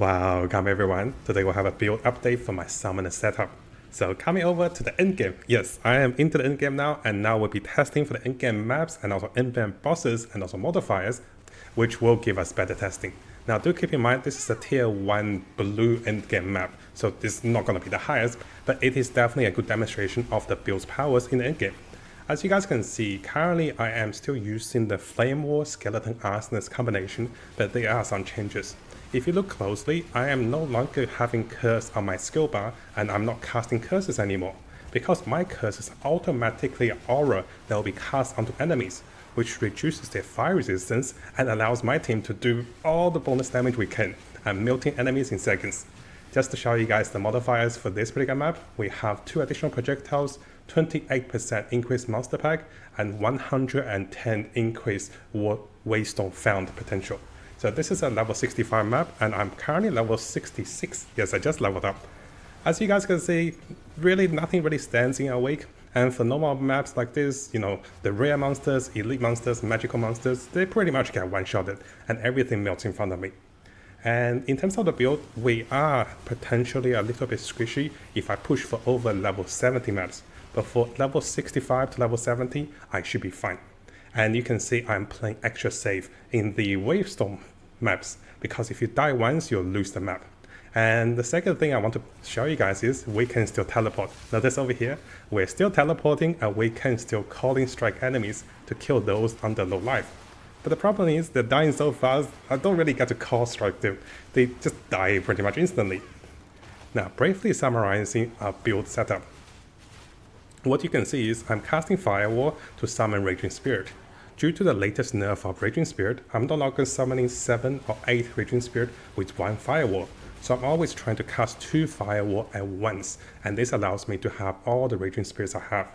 Welcome everyone. Today we'll have a build update for my summoner setup. So coming over to the endgame. Yes, I am into the endgame now, and now we'll be testing for the endgame maps and also endgame bosses and also modifiers, which will give us better testing. Now do keep in mind this is a tier 1 blue endgame map, so this is not going to be the highest, but it is definitely a good demonstration of the build's powers in the endgame. As you guys can see, currently I am still using the Flame War Skeleton Arsonist combination, but there are some changes. If you look closely, I am no longer having curse on my skill bar, and I'm not casting curses anymore, because my curses automatically aura that will be cast onto enemies, which reduces their fire resistance and allows my team to do all the bonus damage we can, and melting enemies in seconds. Just to show you guys the modifiers for this particular map, we have 2 additional projectiles, 28% increased monster pack, and 110 increased Waystone Found potential. So this is a level 65 map, and I'm currently level 66. Yes, I just leveled up. As you guys can see, really nothing really stands in Awake. And for normal maps like this, the rare monsters, elite monsters, magical monsters, they pretty much get one-shotted, and everything melts in front of me. And in terms of the build, we are potentially a little bit squishy if I push for over level 70 maps. But for level 65 to level 70, I should be fine. And you can see I'm playing extra safe in the Wavestorm maps, because if you die once, you'll lose the map. And the second thing I want to show you guys is we can still teleport. Notice over here, we're still teleporting, and we can still calling strike enemies to kill those under low life. But the problem is they're dying so fast, I don't really get to call strike them. They just die pretty much instantly. Now, briefly summarizing our build setup. What you can see is I'm casting Firewall to summon Raging Spirit. Due to the latest nerf of Raging Spirit, I'm no longer summoning 7 or 8 Raging Spirit with 1 Firewall. So I'm always trying to cast 2 Firewall at once, and this allows me to have all the Raging Spirits I have.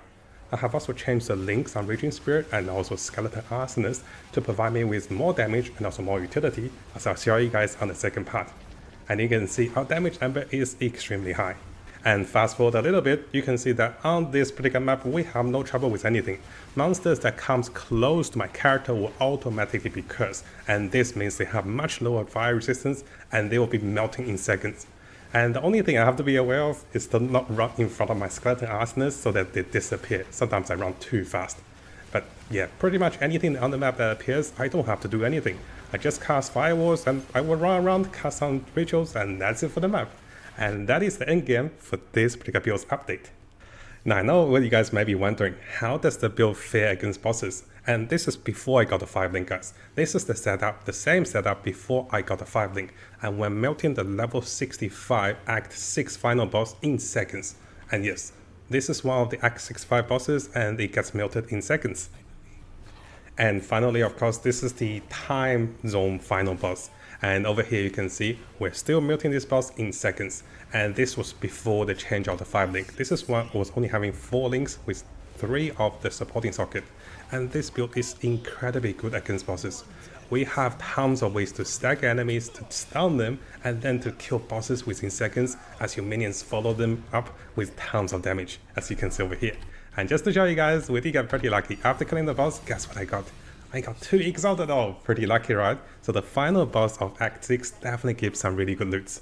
I have also changed the links on Raging Spirit and also Skeleton Arsonist to provide me with more damage and also more utility, as I'll show you guys on the second part. And you can see our damage number is extremely high. And fast forward a little bit, you can see that on this particular map we have no trouble with anything. Monsters that comes close to my character will automatically be cursed, and this means they have much lower fire resistance and they will be melting in seconds. And the only thing I have to be aware of is to not run in front of my Skeleton Arsonist so that they disappear. Sometimes I run too fast. But yeah, pretty much anything on the map that appears, I don't have to do anything. I just cast firewalls and I will run around, cast some rituals, and that's it for the map. And that is the endgame for this particular build's update. Now I know what you guys may be wondering, how does the build fare against bosses? And this is before I got the 5 link, guys. This is the setup, the same setup before I got the 5 link, and we're melting the level 65 Act 6 final boss in seconds. And yes, this is one of the Act 65 bosses, and it gets melted in seconds. And finally, of course, this is the time zone final boss. And over here you can see we're still melting this boss in seconds. And this was before the change of the 5 link. This is one was only having 4 links with 3 of the supporting socket. And this build is incredibly good against bosses. We have tons of ways to stagger enemies, to stun them, and then to kill bosses within seconds as your minions follow them up with tons of damage, as you can see over here. And just to show you guys, we did get pretty lucky. After killing the boss, guess what I got? I got 2 Exalted All. Pretty lucky, right? So the final boss of Act 6 definitely gives some really good loots.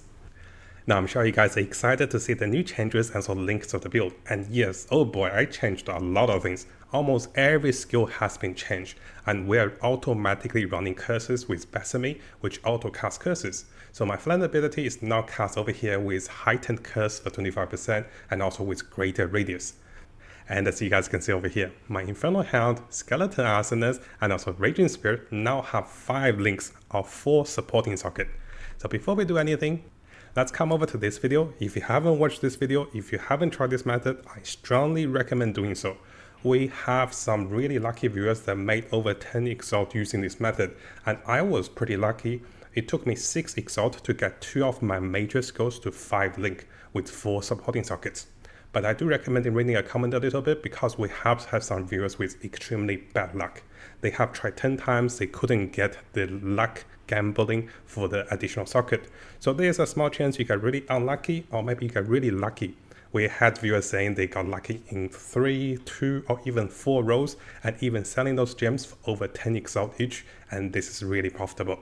Now I'm sure you guys are excited to see the new changes and so links to the build. And yes, oh boy, I changed a lot of things. Almost every skill has been changed, and we're automatically running curses with Besame, which auto cast curses. So my Flame ability is now cast over here with heightened curse for 25% and also with greater radius. And as you guys can see over here, my Infernal Hound, Skeleton Arsonist, and also Raging Spirit now have 5 links of 4 supporting socket. So before we do anything, let's come over to this video. If you haven't watched this video, if you haven't tried this method, I strongly recommend doing so. We have some really lucky viewers that made over 10 Exalt using this method, and I was pretty lucky. It took me 6 Exalt to get 2 of my major skills to 5 link with 4 supporting sockets. But I do recommend reading a comment a little bit, because we have had some viewers with extremely bad luck. They have tried 10 times, they couldn't get the luck gambling for the additional socket. So there's a small chance you got really unlucky, or maybe you got really lucky. We had viewers saying they got lucky in 3, 2, or even 4 rows, and even selling those gems for over 10 Exalt each, and this is really profitable.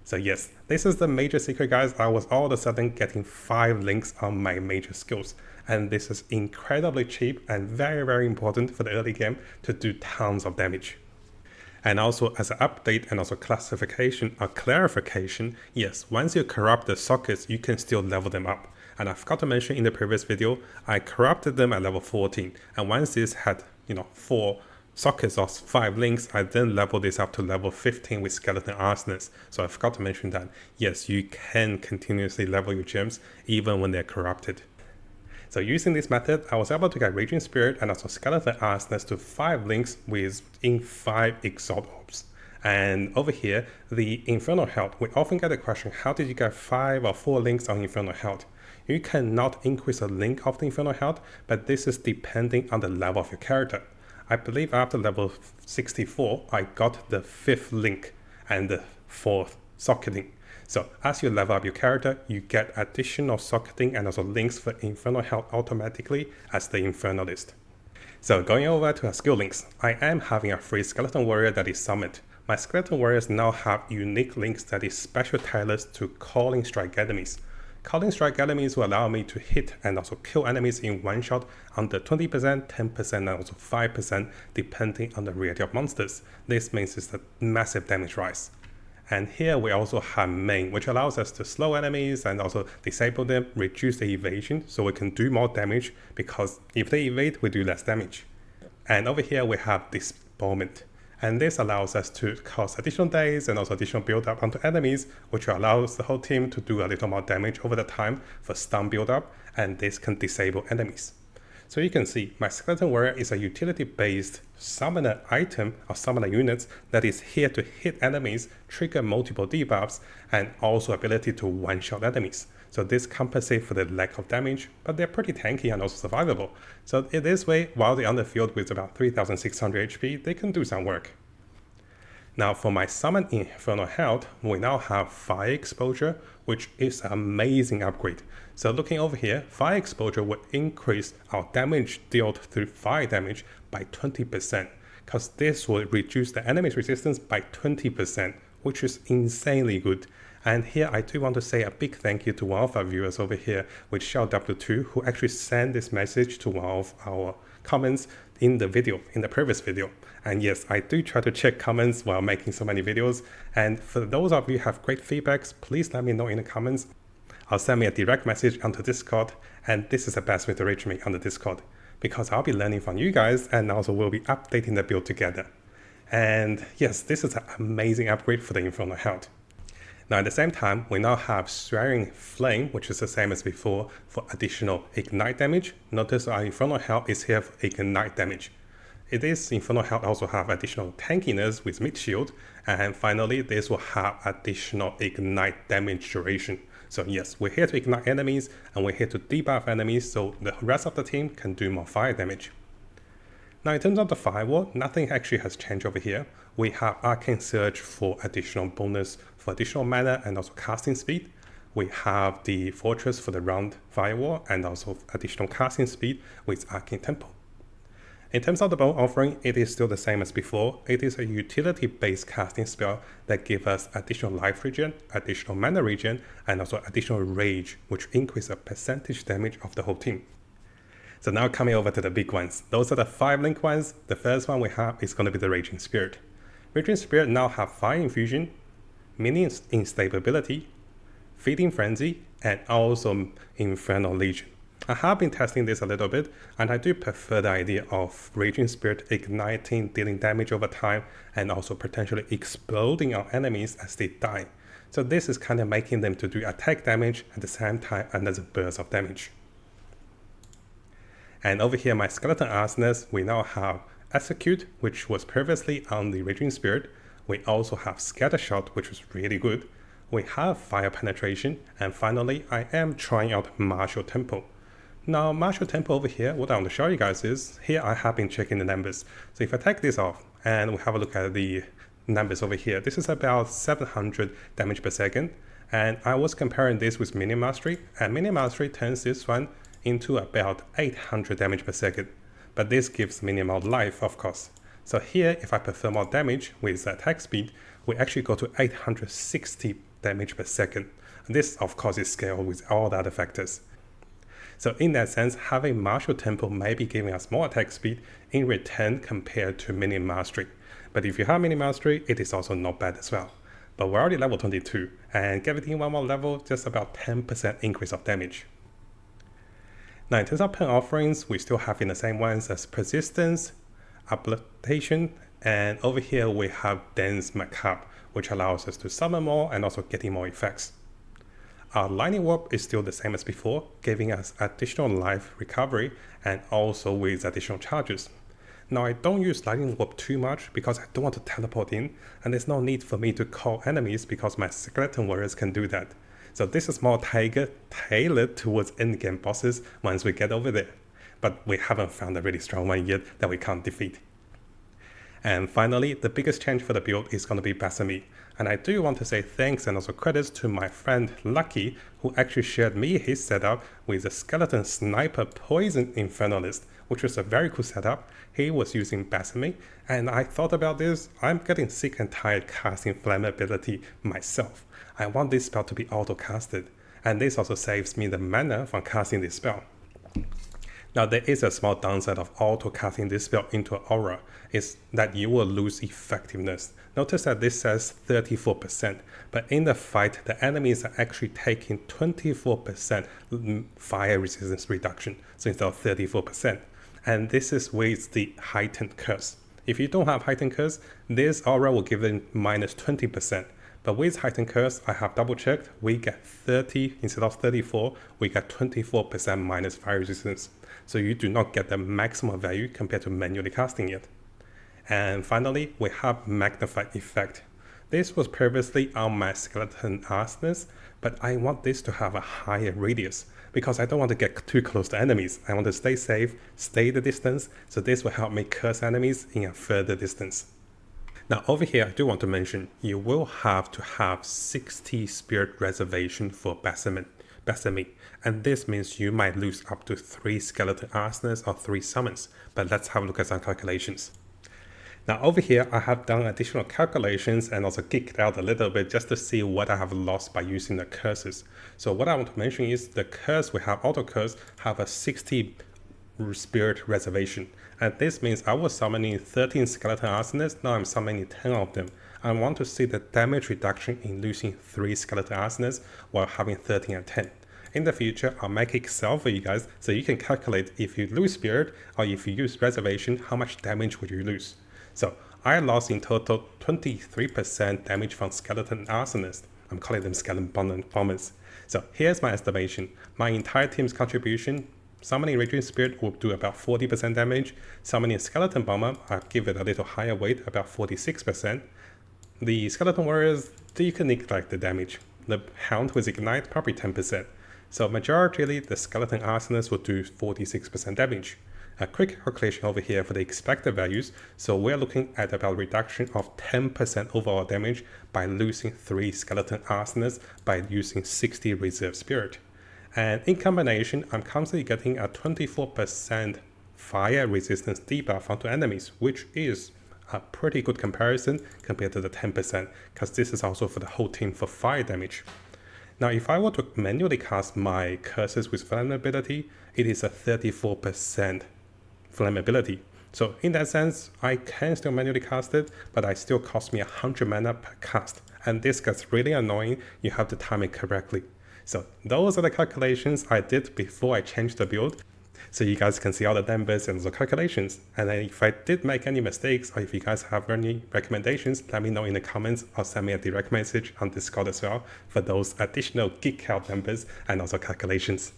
So yes, this is the major secret, guys. I was all of a sudden getting 5 links on my major skills. And this is incredibly cheap and very, very important for the early game to do tons of damage. And also as an update and also classification or clarification, yes, once you corrupt the sockets, you can still level them up. And I forgot to mention in the previous video, I corrupted them at level 14. And once this had, 4 sockets or 5 links, I then leveled this up to level 15 with skeleton arsonists. So I forgot to mention that, yes, you can continuously level your gems even when they're corrupted. So using this method, I was able to get Raging Spirit and also Skeleton Arsonist to 5 links within 5 Exalt Orbs. And over here, the Infernal Health, we often get the question, how did you get 5 or 4 links on Infernal Health? You cannot increase the link of the Infernal Health, but this is depending on the level of your character. I believe after level 64, I got the 5th link and the 4th socketing. So as you level up your character, you get additional socketing and also links for Infernal Health automatically as the Infernalist. So going over to our skill links, I am having a free Skeleton Warrior that is summoned. My Skeleton Warriors now have unique links that is special tailored to Calling Strike enemies. Calling Strike enemies will allow me to hit and also kill enemies in one shot under 20%, 10% and also 5% depending on the rarity of monsters. This means it's a massive damage rise. And here we also have main, which allows us to slow enemies and also disable them, reduce the evasion, so we can do more damage, because if they evade, we do less damage. And over here we have Disbowment, and this allows us to cause additional days and also additional build up onto enemies, which allows the whole team to do a little more damage over the time for stun build up, and this can disable enemies. So you can see my Skeleton Warrior is a utility-based summoner item or summoner units that is here to hit enemies, trigger multiple debuffs, and also ability to one-shot enemies. So this compensates for the lack of damage, but they're pretty tanky and also survivable. So in this way, while they're on the field with about 3600 HP, they can do some work. Now for my Summon Infernal Health, we now have Fire Exposure, which is an amazing upgrade. So looking over here, Fire Exposure will increase our damage dealt through fire damage by 20%, because this will reduce the enemy's resistance by 20%, which is insanely good. And here I do want to say a big thank you to one of our viewers over here with ShellW2, who actually sent this message to one of our comments in the previous video. And yes, I do try to check comments while making so many videos. And for those of you who have great feedbacks, please let me know in the comments. Or send me a direct message onto Discord. And this is the best way to reach me on the Discord, because I'll be learning from you guys and also we'll be updating the build together. And yes, this is an amazing upgrade for the Infernal Health. Now at the same time, we now have Swearing Flame, which is the same as before for additional ignite damage. Notice our Infernal Health is here for ignite damage. Infernal Health also have additional tankiness with mid shield, and finally this will have additional ignite damage duration. So yes, we're here to ignite enemies and we're here to debuff enemies so the rest of the team can do more fire damage. Now in terms of the firewall, nothing actually has changed over here. We have Arcane Surge for additional bonus for additional mana and also casting speed. We have the Fortress for the round firewall and also additional casting speed with Arcane Temple. In terms of the bow offering, it is still the same as before. It is a utility-based casting spell that gives us additional life regen, additional mana regen, and also additional rage, which increases the percentage damage of the whole team. So now coming over to the big ones. Those are the 5 link ones. The first one we have is going to be the Raging Spirit. Raging Spirit now have Fire Infusion, Minion Instability, Feeding Frenzy, and also Infernal Legion. I have been testing this a little bit, and I do prefer the idea of Raging Spirit igniting, dealing damage over time, and also potentially exploding on enemies as they die. So this is kind of making them to do attack damage at the same time another burst of damage. And over here, my Skeleton Arsonist, we now have Execute, which was previously on the Raging Spirit. We also have Scattershot, which is really good. We have Fire Penetration, and finally, I am trying out Martial Tempo. Now, Martial Tempo over here, what I want to show you guys is, here I have been checking the numbers. So if I take this off, and we have a look at the numbers over here, this is about 700 damage per second. And I was comparing this with Minion Mastery, and Minion Mastery turns this one into about 800 damage per second. But this gives minimal life, of course. So here, if I prefer more damage with attack speed, we actually go to 860 damage per second. And this, of course, is scaled with all the other factors. So in that sense, having martial tempo may be giving us more attack speed in return compared to mini mastery. But if you have mini mastery, it is also not bad as well. But we're already level 22, and getting one more level, just about 10% increase of damage. Now in terms of pen offerings, we still have in the same ones as persistence, upliftation, and over here we have dense macabre, which allows us to summon more and also getting more effects. Our lightning warp is still the same as before, giving us additional life recovery and also with additional charges. Now I don't use lightning warp too much because I don't want to teleport in, and there's no need for me to call enemies because my skeleton warriors can do that. So this is more tailored towards endgame bosses once we get over there. But we haven't found a really strong one yet that we can't defeat. And finally, the biggest change for the build is going to be Basami. And I do want to say thanks and also credits to my friend Lucky, who actually shared me his setup with the Skeleton Sniper Poison Infernalist, which was a very cool setup. He was using Basami, and I thought about this. I'm getting sick and tired casting Flammability myself. I want this spell to be auto-casted, and this also saves me the mana from casting this spell. Now there is a small downside of auto-casting this spell into an aura, is that you will lose effectiveness. Notice that this says 34%, but in the fight, the enemies are actually taking 24% fire resistance reduction, so instead of 34%. And this is with the heightened curse. If you don't have heightened curse, this aura will give it minus 20%. But with heightened curse, I have double checked, we get 30 instead of 34, we get 24% minus fire resistance. So you do not get the maximum value compared to manually casting it. And finally, we have Magnified Effect. This was previously on my Skeleton Arsonist, but I want this to have a higher radius because I don't want to get too close to enemies. I want to stay safe, stay the distance, so this will help me curse enemies in a further distance. Now over here, I do want to mention, you will have to have 60 spirit reservation for Basami, and this means you might lose up to 3 Skeleton Arsonists or 3 summons, but let's have a look at some calculations. Now over here, I have done additional calculations and also geeked out a little bit just to see what I have lost by using the curses. So what I want to mention is the curse, we have auto curse, have a 60 spirit reservation. And this means I was summoning 13 Skeleton Arsonists, now I'm summoning 10 of them. I want to see the damage reduction in losing 3 Skeleton Arsonists while having 13 and 10. In the future, I'll make Excel for you guys so you can calculate if you lose spirit or if you use reservation, how much damage would you lose. So I lost in total 23% damage from Skeleton Arsonists. I'm calling them Skeleton Bombers. So here's my estimation. My entire team's contribution, summoning Raging Spirit will do about 40% damage. Summoning Skeleton Bomber, I'll give it a little higher weight, about 46%. The Skeleton Warriors, you can neglect the damage. The Hound with Ignite, probably 10%. So majority, the Skeleton Arsonists will do 46% damage. A quick calculation over here for the expected values. So we're looking at about reduction of 10% overall damage by losing 3 Skeleton Arsonists by using 60 Reserve Spirit. And in combination, I'm constantly getting a 24% fire resistance debuff onto enemies, which is a pretty good comparison compared to the 10%, because this is also for the whole team for fire damage. Now, if I were to manually cast my curses with flammability, it is a 34% flammability. So in that sense, I can still manually cast it, but it still costs me 100 mana per cast. And this gets really annoying. You have to time it correctly. So those are the calculations I did before I changed the build. So you guys can see all the numbers and the calculations. And then if I did make any mistakes, or if you guys have any recommendations, let me know in the comments or send me a direct message on Discord as well for those additional geek out numbers and also calculations.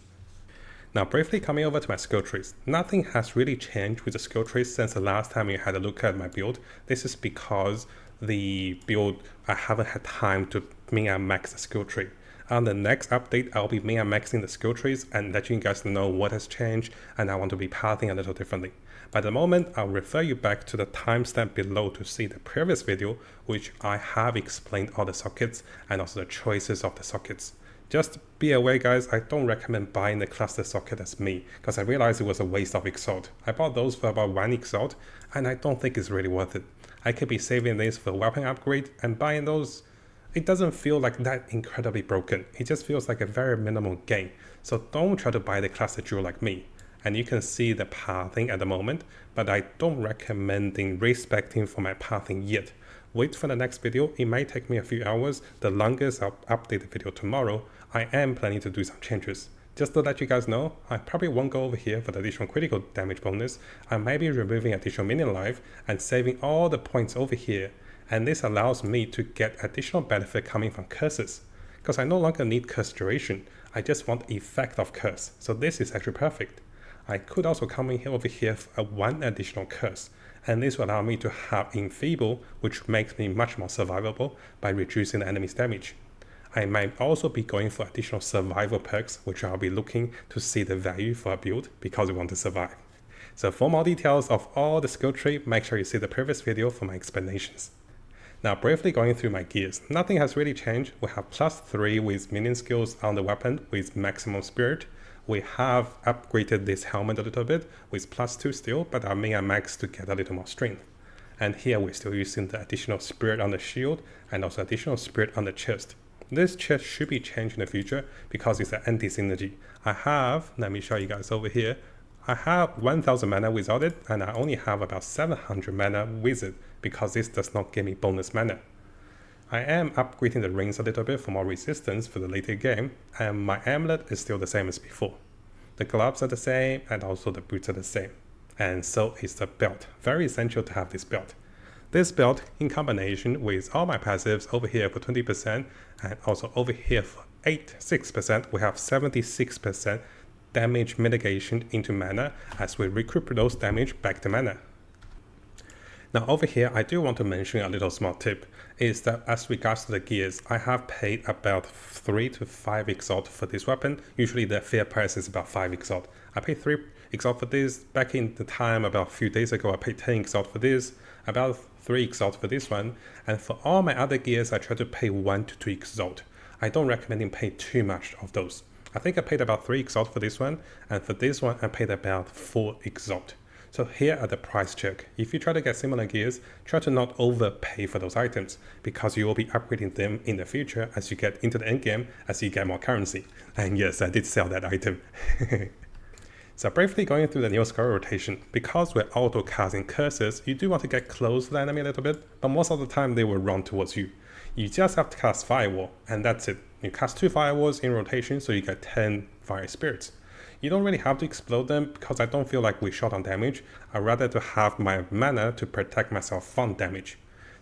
Now briefly coming over to my skill trees. Nothing has really changed with the skill trees since the last time you had a look at my build. This is because the build, I haven't had time to min-max the skill tree. On the next update, I'll be min-maxing the skill trees and letting you guys know what has changed, and I want to be pathing a little differently. By the moment, I'll refer you back to the timestamp below to see the previous video, which I have explained all the sockets and also the choices of the sockets. Just be aware guys, I don't recommend buying the cluster socket as me, because I realized it was a waste of Exalt. I bought those for about 1 Exalt, and I don't think it's really worth it. I could be saving this for weapon upgrade and buying those it doesn't feel like that incredibly broken. It just feels like a very minimal gain. So don't try to buy the classic jewel like me. And you can see the pathing at the moment, but I don't recommend respecting for my pathing yet. Wait for the next video. It might take me a few hours. The longest, I'll update the video tomorrow. I am planning to do some changes. Just to let you guys know, I probably won't go over here for the additional critical damage bonus. I might be removing additional minion life and saving all the points over here. And this allows me to get additional benefit coming from curses. Because I no longer need curse duration. I just want effect of curse. So this is actually perfect. I could also come in here over here for one additional curse. And this will allow me to have Enfeeble, which makes me much more survivable by reducing the enemy's damage. I might also be going for additional survival perks, which I'll be looking to see the value for a build because we want to survive. So for more details of all the skill tree, make sure you see the previous video for my explanations. Now briefly going through my gears, nothing has really changed. We have +3 with minion skills on the weapon with maximum spirit. We have upgraded this helmet a little bit with +2 still, but our main and max to get a little more strength. And here we're still using the additional spirit on the shield and also additional spirit on the chest. This chest should be changed in the future because it's an anti-synergy. Let me show you guys over here. I have 1000 mana without it, and I only have about 700 mana with it because this does not give me bonus mana. I am upgrading the rings a little bit for more resistance for the later game, and my amulet is still the same as before. The gloves are the same, and also the boots are the same. And so is the belt. Very essential to have this belt. This belt, in combination with all my passives over here for 20%, and also over here for 6%, we have 76% damage mitigation into mana as we recoup those damage back to mana. Now over here, I do want to mention a little small tip, is that as regards to the gears, I have paid about 3 to 5 exalt for this weapon. Usually the fair price is about 5 exalt. I paid 3 exalt for this. Back in the time, about a few days ago, I paid 10 exalt for this, about 3 exalt for this one. And for all my other gears, I try to pay 1 to 2 exalt. I don't recommend pay too much of those. I think I paid about 3 exalt for this one, and for this one, I paid about 4 exalt. So here are the price check. If you try to get similar gears, try to not overpay for those items because you will be upgrading them in the future as you get into the endgame, as you get more currency. And yes, I did sell that item. So briefly going through the new skill rotation, because we're auto-casting curses, you do want to get close to the enemy a little bit, but most of the time they will run towards you. You just have to cast Firewall, and that's it. You cast 2 Firewalls in rotation, so you get 10 Fire Spirits. You don't really have to explode them because I don't feel like we shot on damage. I'd rather to have my mana to protect myself from damage.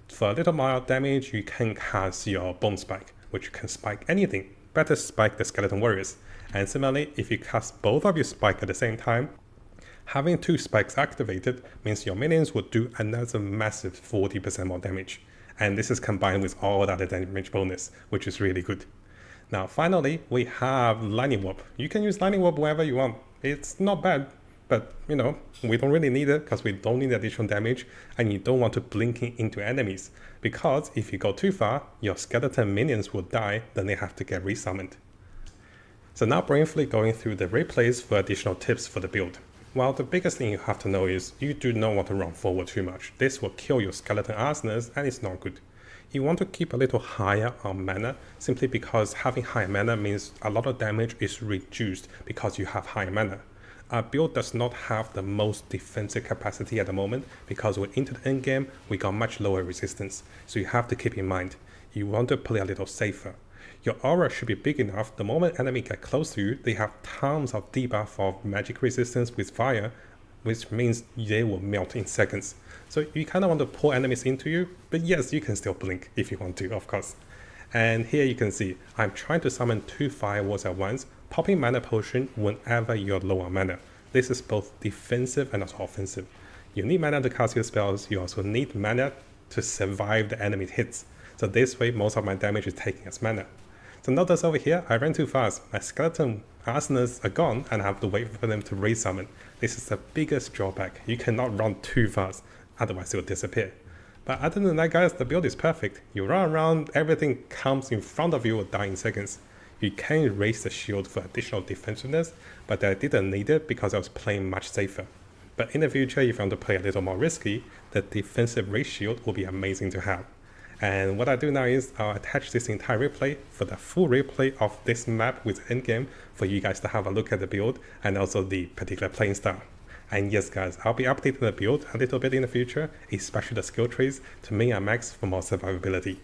For a little mild damage, you can cast your Bone Spike, which can spike anything. Better spike the Skeleton Warriors. And similarly, if you cast both of your spike at the same time, having 2 spikes activated means your minions will do another massive 40% more damage. And this is combined with all the other damage bonus, which is really good. Now finally, we have Lightning Warp. You can use Lightning Warp wherever you want. It's not bad, but we don't really need it because we don't need additional damage and you don't want to blinking into enemies. Because if you go too far, your skeleton minions will die, then they have to get resummoned. So now briefly going through the replays for additional tips for the build. Well, the biggest thing you have to know is you do not want to run forward too much. This will kill your skeleton arsenals and it's not good. You want to keep a little higher on mana simply because having high mana means a lot of damage is reduced because you have high mana. Our build does not have the most defensive capacity at the moment because we're into the endgame, we got much lower resistance. So you have to keep in mind, you want to play a little safer. Your aura should be big enough, the moment enemy get close to you, they have tons of debuff of magic resistance with fire, which means they will melt in seconds. So you kind of want to pull enemies into you, but yes, you can still blink if you want to, of course. And here you can see, I'm trying to summon 2 firewalls at once, popping mana potion whenever you're low on mana. This is both defensive and also offensive. You need mana to cast your spells, you also need mana to survive the enemy hits. So this way, most of my damage is taken as mana. So notice over here, I ran too fast. My skeleton arsenals are gone and I have to wait for them to resummon. This is the biggest drawback. You cannot run too fast, otherwise it will disappear. But other than that guys, the build is perfect. You run around, everything comes in front of you or die in seconds. You can raise the shield for additional defensiveness, but I didn't need it because I was playing much safer. But in the future, if you want to play a little more risky, the defensive raise shield will be amazing to have. And what I do now is I'll attach this entire replay for the full replay of this map with Endgame for you guys to have a look at the build and also the particular playing style. And yes guys, I'll be updating the build a little bit in the future, especially the skill trees to min and max for more survivability.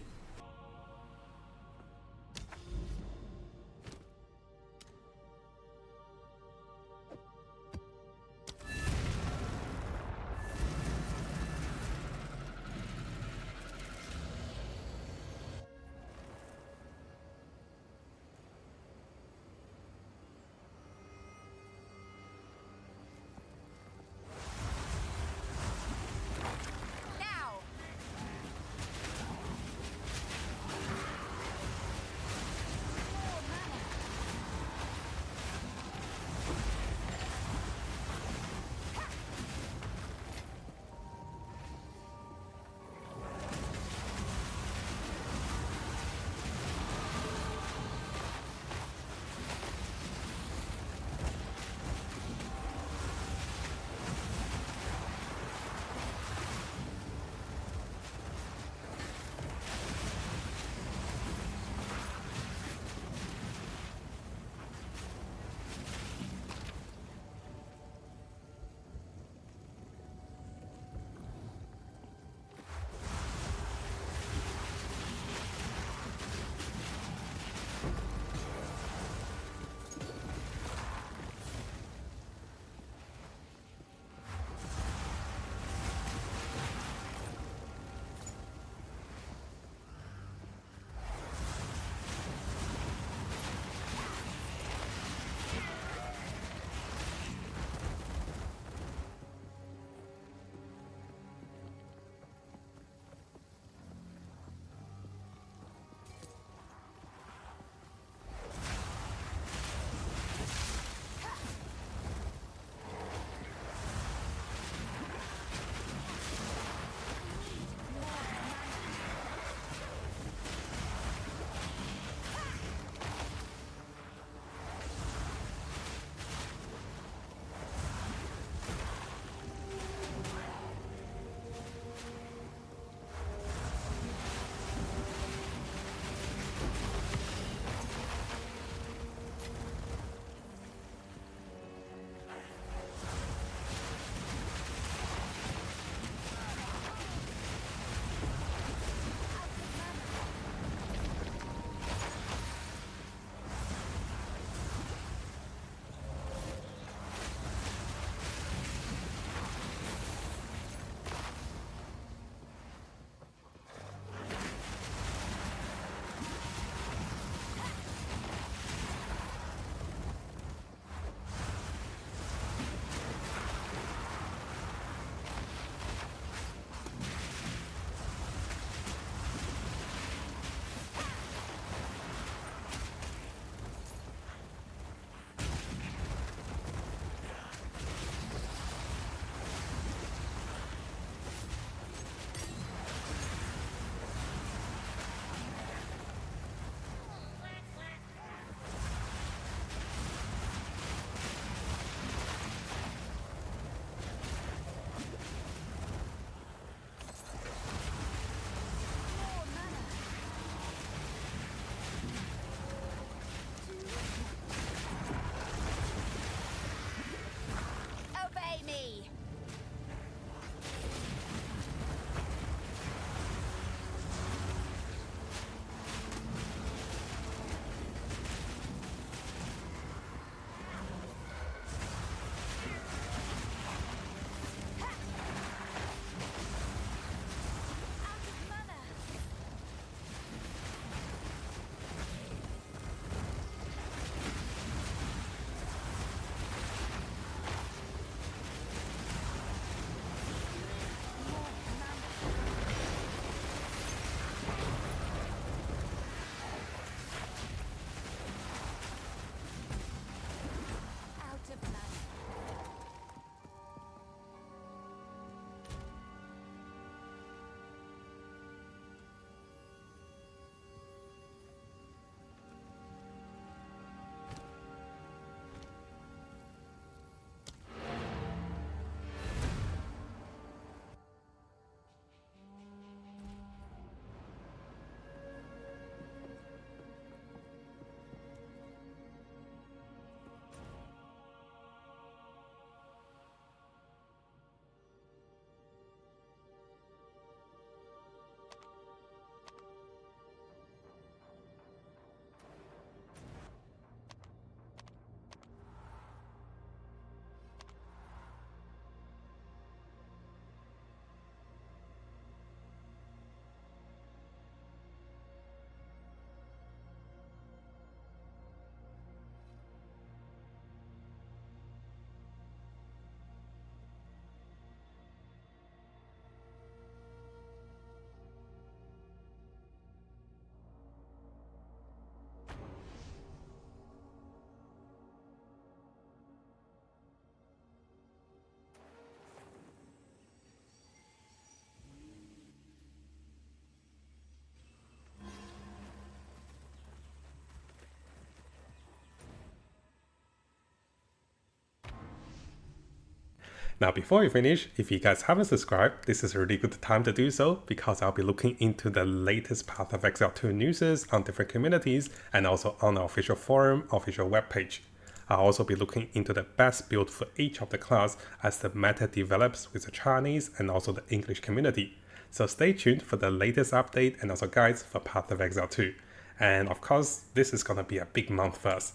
Now, before we finish, if you guys haven't subscribed, this is a really good time to do so because I'll be looking into the latest Path of Exile 2 news on different communities and also on our official forum, official webpage. I'll also be looking into the best build for each of the class as the meta develops with the Chinese and also the English community. So stay tuned for the latest update and also guides for Path of Exile 2. And of course, this is gonna be a big month for us.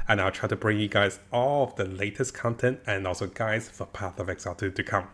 And I'll try to bring you guys all of the latest content and also guides for Path of Exile 2 to come.